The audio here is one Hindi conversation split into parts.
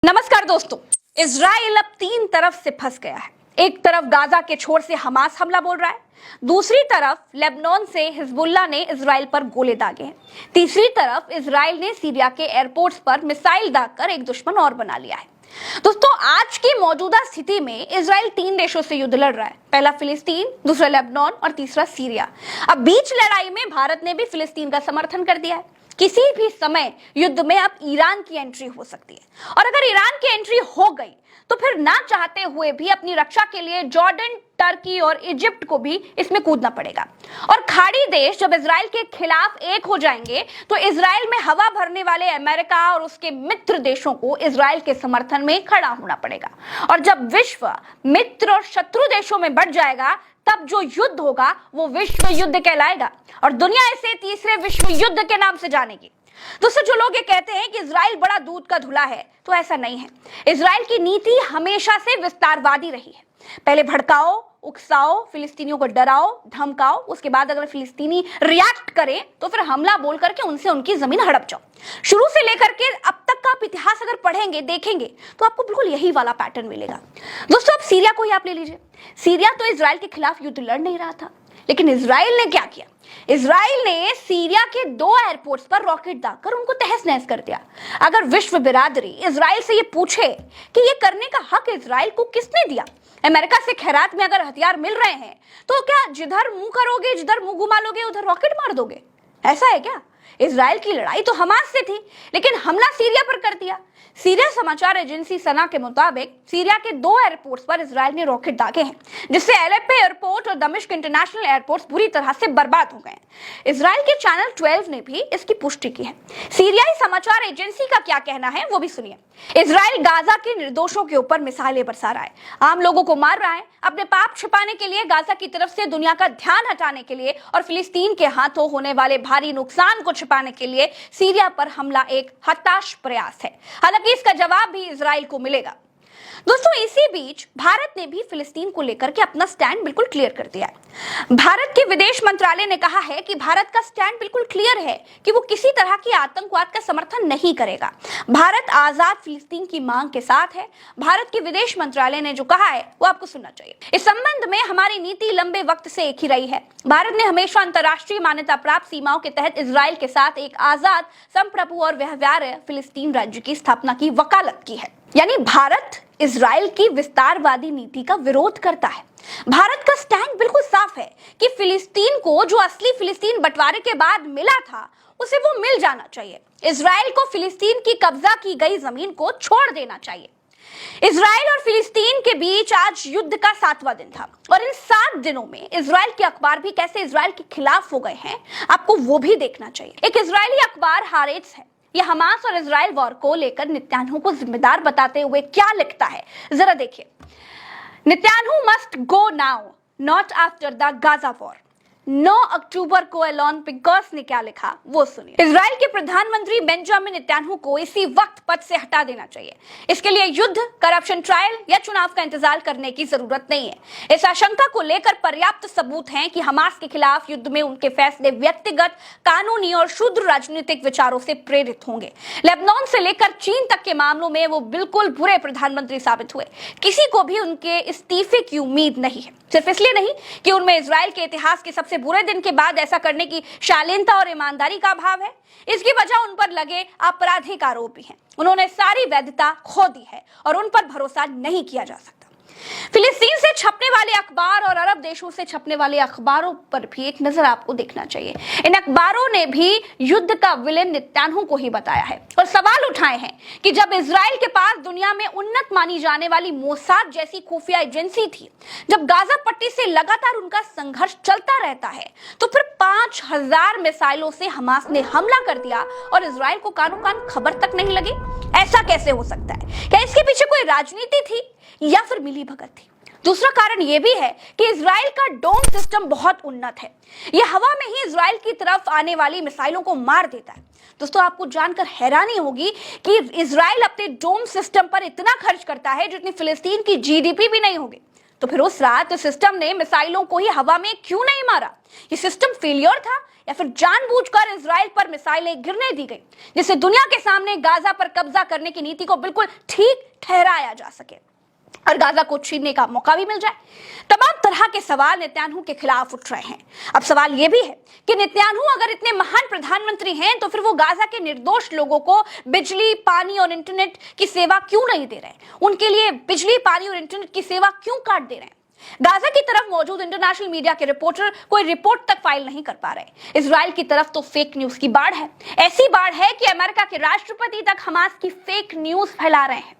नमस्कार दोस्तों। इजराइल अब तीन तरफ से फंस गया है। एक तरफ गाजा के छोर से हमास हमला बोल रहा है, दूसरी तरफ लेबनान से हिजबुल्लाह ने इजराइल पर गोले दागे हैं, तीसरी तरफ इजराइल ने सीरिया के एयरपोर्ट्स पर मिसाइल दागकर एक दुश्मन और बना लिया है। दोस्तों, आज की मौजूदा स्थिति में इजराइल तीन देशों से युद्ध लड़ रहा है। पहला फिलिस्तीन, दूसरा लेबनान और तीसरा सीरिया। अब बीच लड़ाई में भारत ने भी फिलिस्तीन का समर्थन कर दिया है। किसी भी समय युद्ध में अब ईरान की एंट्री हो सकती है, और अगर ईरान की एंट्री हो गई तो फिर ना चाहते हुए भी अपनी रक्षा के लिए जॉर्डन, टर्की और इजिप्ट को भी इसमें कूदना पड़ेगा। और खाड़ी देश जब इजराइल के खिलाफ एक हो जाएंगे तो इजराइल में हवा भरने वाले अमेरिका और उसके मित्र देशों को इजराइल के समर्थन में खड़ा होना पड़ेगा। और जब विश्व मित्र और शत्रु देशों में बढ़ जाएगा तब जो युद्ध होगा वो विश्व युद्ध कहलाएगा और दुनिया इसे तीसरे विश्व युद्ध के नाम से जानेगी। दोस्तों, जो लोग ये कहते हैं कि इजराइल बड़ा दूध का धुला है, तो ऐसा नहीं है। इजराइल की नीति हमेशा से विस्तारवादी रही है। पहले भड़काओ, उकसाओ, फिलिस्तीनियों को डराओ, धमकाओ, उसके बाद अगर फिलिस्तीनी रिएक्ट करें तो फिर हमला बोल करके उनसे उनकी जमीन हड़प जाओ। शुरू से लेकर के अब तक का आप इतिहास अगर पढ़ेंगे, देखेंगे तो आपको बिल्कुल यही वाला पैटर्न मिलेगा। दोस्तों, अब सीरिया को ही आप ले लीजिए। सीरिया तो इजराइल के खिलाफ युद्ध लड़ नहीं रहा था, लेकिन इजराइल ने क्या किया? इजराइल ने सीरिया के 2 एयरपोर्ट्स पर रॉकेट दागकर उनको तहस नहस कर दिया। अगर विश्व बिरादरी इजराइल से ये पूछे कि ये करने का हक इजराइल को किसने दिया? अमेरिका से खैरात में अगर हथियार मिल रहे हैं तो क्या जिधर मुंह करोगे, जिधर मुंह घुमा लोगे, उधर रॉकेट मार दोगे? ऐसा है क्या? इजराइल की लड़ाई तो हमास से थी, लेकिन हमला सीरिया पर कर दिया। सीरिया समाचार एजेंसी सना के मुताबिक सीरिया के 2 एयरपोर्ट्स पर इजराइल ने रॉकेट दागे हैं, जिससे एलेप्पो एयरपोर्ट और दमिश्क इंटरनेशनल एयरपोर्ट्स बुरी तरह से बर्बाद हो गए। इजराइल के चैनल 12 ने भी इसकी पुष्टि की है। सीरियाई समाचार एजेंसी का क्या कहना है वो भी सुनिए। इजराइल गाजा के निर्दोषों के ऊपर मिसाइलें बरसा रहा है, आम लोगों को मार रहा है, अपने पाप छिपाने के लिए, गाजा की तरफ से दुनिया का ध्यान हटाने के लिए और फिलिस्तीन के हाथों होने वाले भारी नुकसान को छिपाने के लिए सीरिया पर हमला एक हताश प्रयास है। हालांकि इसका जवाब भी इजराइल को मिलेगा। दोस्तों, इसी बीच भारत ने भी फिलिस्तीन को लेकर के अपना स्टैंड बिल्कुल क्लियर कर दिया है। भारत के विदेश मंत्रालय ने कहा है कि भारत का स्टैंड बिल्कुल क्लियर है कि वो किसी तरह की आतंकवाद का समर्थन नहीं करेगा। भारत आजाद फिलिस्तीन की मांग के साथ है। भारत के विदेश मंत्रालय ने जो कहा है वो आपको सुनना चाहिए। इस संबंध में हमारी नीति लंबे वक्त से एक ही रही है। भारत ने हमेशा अंतर्राष्ट्रीय मान्यता प्राप्त सीमाओं के तहत इजराइल के साथ एक आजाद, संप्रभु और व्यवहार्य फिलिस्तीन राज्य की स्थापना की वकालत की है। यानी भारत इजराइल की विस्तारवादी नीति का विरोध करता है। भारत का स्टैंड बिल्कुल साफ है कि फिलिस्तीन को जो असली फिलिस्तीन बंटवारे के बाद मिला था उसे वो मिल जाना चाहिए। इजराइल को फिलिस्तीन की कब्जा की गई जमीन को छोड़ देना चाहिए। इजराइल और फिलिस्तीन के बीच आज युद्ध का 7वां दिन था, और इन 7 दिनों में इजराइल के अखबार भी कैसे इजराइल के खिलाफ हो गए हैं, आपको वो भी देखना चाहिए। एक इजरायली अखबार हारेट्स है, ये हमास और इजराइल वॉर को लेकर नेतन्याहू को जिम्मेदार बताते हुए क्या लिखता है, जरा देखिए। Netanyahu must go now, not after the Gaza war. 9 अक्टूबर को एलोन पिगोस ने क्या लिखा वो सुनिए। इजराइल के प्रधानमंत्री बेंजामिन नेतन्याहू को इसी वक्त पद से हटा देना चाहिए। इसके लिए युद्ध, करप्शन ट्रायल या चुनाव का इंतजार करने की जरूरत नहीं है। इस आशंका को लेकर पर्याप्त सबूत हैं कि हमास के खिलाफ युद्ध में उनके फैसले व्यक्तिगत, कानूनी और शुद्ध राजनीतिक विचारों से प्रेरित होंगे। लेबनान से लेकर चीन तक के मामलों में वो बिल्कुल बुरे प्रधानमंत्री साबित हुए। किसी को भी उनके इस्तीफे की उम्मीद नहीं है, सिर्फ इसलिए नहीं कि उनमें इजराइल के इतिहास के सबसे बुरे दिन के बाद ऐसा करने की शालीनता और ईमानदारी का अभाव है। इसकी वजह उन पर लगे आपराधिक आरोप भी हैं। उन्होंने सारी वैधता खो दी है और उन पर भरोसा नहीं किया जा सकता। फिलिस्तीन से छपने वाले अखबार और अरब देशों से छपने वाले अखबारों पर भी एक नजर आपको देखना चाहिए। इन अखबारों ने भी युद्ध का विलेन नेतन्याहू को ही बताया है और सवाल उठाए हैं कि जब इजराइल के पास दुनिया में उन्नत मानी जाने वाली मोसाद जैसी खुफिया एजेंसी थी, जब गाजा पट्टी से लगातार उनका संघर्ष चलता रहता है, तो फिर 5000 मिसाइलों से हमास ने हमला कर दिया और इजराइल को कानो कान खबर तक नहीं लगी। ऐसा कैसे हो सकता है? क्या इसके पीछे कोई राजनीति थी या फिर मिली भगत थी? दूसरा कारण यह भी है कि इजराइल का डोम सिस्टम बहुत उन्नत है। यह हवा में ही इजराइल की तरफ आने वाली मिसाइलों को मार देता है। दोस्तों, आपको जानकर हैरानी होगी कि इजराइल अपने डोम सिस्टम पर इतना खर्च करता है जितनी फिलिस्तीन की जीडीपी भी नहीं होगी। तो फिर उस रात सिस्टम ने मिसाइलों को ही हवा में क्यों नहीं मारा? ये सिस्टम फेलियर था या फिर जानबूझकर इजराइल पर मिसाइलें गिरने दी गई, जिससे दुनिया के सामने गाजा पर कब्जा करने की नीति को बिल्कुल ठीक ठहराया जा सके और गाजा को छीनने का मौका भी मिल जाए। तमाम तरह के सवाल नेतन्याहू के खिलाफ उठ रहे हैं। अब सवाल यह भी है कि नेतन्याहू अगर इतने महान प्रधानमंत्री हैं तो फिर वो गाजा के निर्दोष लोगों को बिजली, पानी और इंटरनेट की सेवा क्यों नहीं दे रहे हैं? उनके लिए बिजली, पानी और इंटरनेट की सेवा क्यों काट दे रहे हैं? गाजा की तरफ मौजूद इंटरनेशनल मीडिया के रिपोर्टर कोई रिपोर्ट तक फाइल नहीं कर पा रहे। इजराइल की तरफ तो फेक न्यूज की बाढ़ है। ऐसी बाढ़ है कि अमेरिका के राष्ट्रपति तक हमास की फेक न्यूज फैला रहे हैं।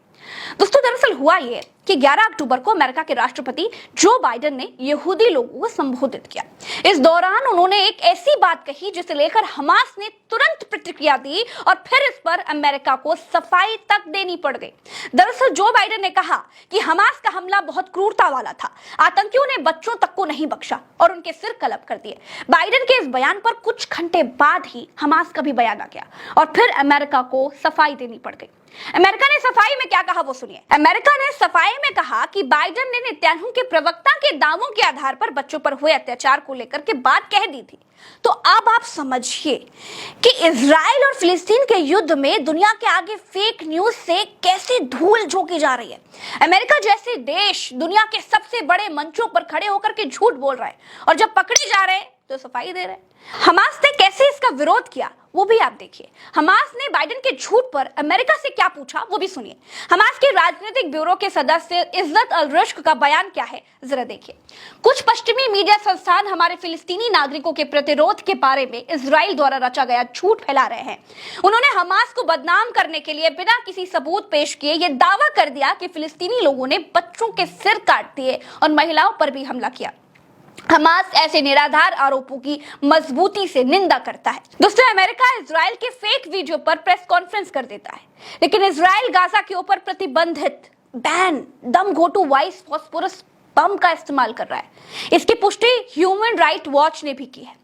दोस्तों, दरअसल हुआ यह कि 11 अक्टूबर को अमेरिका के राष्ट्रपति जो बाइडेन ने यहूदी लोगों को संबोधित किया। इस दौरान उन्होंने एक ऐसी बात कही जिसे लेकर हमास ने तुरंत प्रतिक्रिया दी और फिर इस पर अमेरिका को सफाई तक देनी पड़ गई। दरअसल जो बाइडेन ने कहा कि हमास का हमला बहुत क्रूरता वाला था, आतंकियों ने बच्चों तक को नहीं बख्शा और उनके सिर कलप कर दिए। बाइडेन के इस बयान पर कुछ घंटे बाद ही हमास का भी बयान आ गया और फिर अमेरिका को सफाई देनी पड़ गई। अमेरिका ने सफाई में क्या कहा वो सुनिए। अमेरिका ने सफाई में कहा कि बाइडेन ने नेतन्याहू के प्रवक्ता के दावों के आधार पर बच्चों पर हुए अत्याचार को लेकर के बात कह दी थी। तो अब आप समझिए कि इजराइल और फिलिस्तीन के युद्ध में दुनिया के आगे फेक न्यूज से कैसे धूल झोंकी जा रही है। अमेरिका जैसे देश दुनिया के सबसे बड़े मंचों पर खड़े होकर के झूठ बोल रहा है और जब पकड़े जा रहे हैं तो सफाई दे रहे हैं। हमास ने कैसे इसका विरोध किया वो भी आप देखिए। हमास ने बाइडेन के झूठ पर अमेरिका से क्या पूछा वो भी सुनिए। हमास के राजनीतिक ब्यूरो के सदस्य इज्जत अल रिश्क का बयान क्या है जरा देखिए। कुछ पश्चिमी मीडिया संस्थान हमारे फिलिस्तीनी नागरिकों के प्रतिरोध के बारे में इजराइल द्वारा रचा गया झूठ फैला रहे हैं। उन्होंने हमास को बदनाम करने के लिए बिना किसी सबूत पेश किए यह दावा कर दिया कि फिलिस्तीनी लोगों ने बच्चों के सिर काट दिए और महिलाओं पर भी हमला किया। हमास ऐसे निराधार आरोपों की मजबूती से निंदा करता है। दोस्तों, अमेरिका इजराइल के फेक वीडियो पर प्रेस कॉन्फ्रेंस कर देता है, लेकिन इजराइल गाजा के ऊपर प्रतिबंधित बैन दम घोटू वाइस फॉस्फोरस बम का इस्तेमाल कर रहा है। इसकी पुष्टि ह्यूमन राइट वॉच ने भी की है।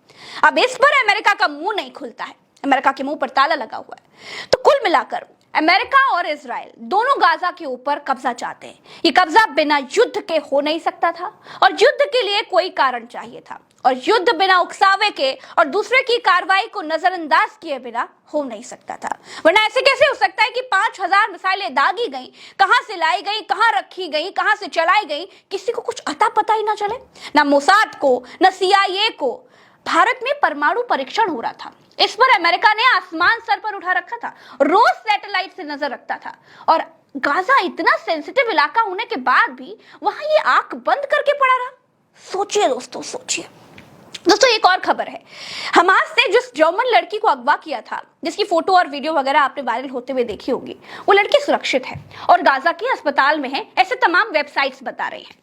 अब इस पर अमेरिका का मुंह नहीं खुलता है, अमेरिका के मुंह पर ताला लगा हुआ है। तो कुल मिलाकर अमेरिका और इजराइल दोनों गाजा के ऊपर कब्जा चाहते हैं। ये कब्जा बिना युद्ध के हो नहीं सकता था और युद्ध के लिए कोई कारण चाहिए था और युद्ध बिना उकसावे के और दूसरे की कार्रवाई को नजरअंदाज किए बिना हो नहीं सकता था। वरना ऐसे कैसे हो सकता है कि 5000 मिसाइलें दागी गई, कहां से लाई गई, कहां रखी गई, कहां से चलाई गई, किसी को कुछ अता पता ही ना चले। ना मोसाद को, ना CIA को। भारत में परमाणु परीक्षण हो रहा था, इस पर अमेरिका ने आसमान सर पर उठा रखा था, रोज सैटेलाइट से नजर रखता था और गाजा इतना सेंसिटिव इलाका होने के बाद भी वहां ये आंख बंद करके पड़ा रहा। सोचिए दोस्तों, सोचिए। दोस्तों, एक और खबर है। हमास ने जिस जर्मन लड़की को अगवा किया था, जिसकी फोटो और वीडियो वगैरह आपने वायरल होते हुए देखी होगी, वो लड़की सुरक्षित है और गाजा के अस्पताल में है, ऐसे तमाम वेबसाइट्स बता रही हैं।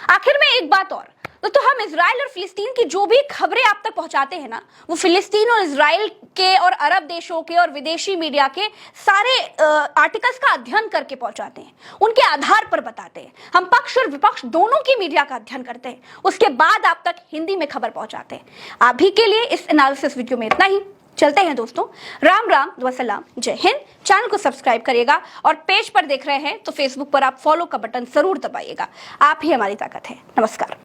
आखिर में एक बात और, तो हम इजराइल और फिलिस्तीन की जो भी खबरें आप तक पहुंचाते हैं ना, वो फिलिस्तीन और इजराइल के और अरब देशों के और विदेशी मीडिया के सारे आर्टिकल्स का अध्ययन करके पहुंचाते हैं, उनके आधार पर बताते हैं। हम पक्ष और विपक्ष दोनों की मीडिया का अध्ययन करते हैं, उसके बाद आप तक हिंदी में खबर पहुंचाते हैं। अभी के लिए इस एनालिसिस वीडियो में इतना ही। चलते हैं दोस्तों, राम राम व सलाम, जय हिंद। चैनल को सब्सक्राइब करिएगा और पेज पर देख रहे हैं तो फेसबुक पर आप फॉलो का बटन जरूर दबाइएगा। आप ही हमारी ताकत है। नमस्कार।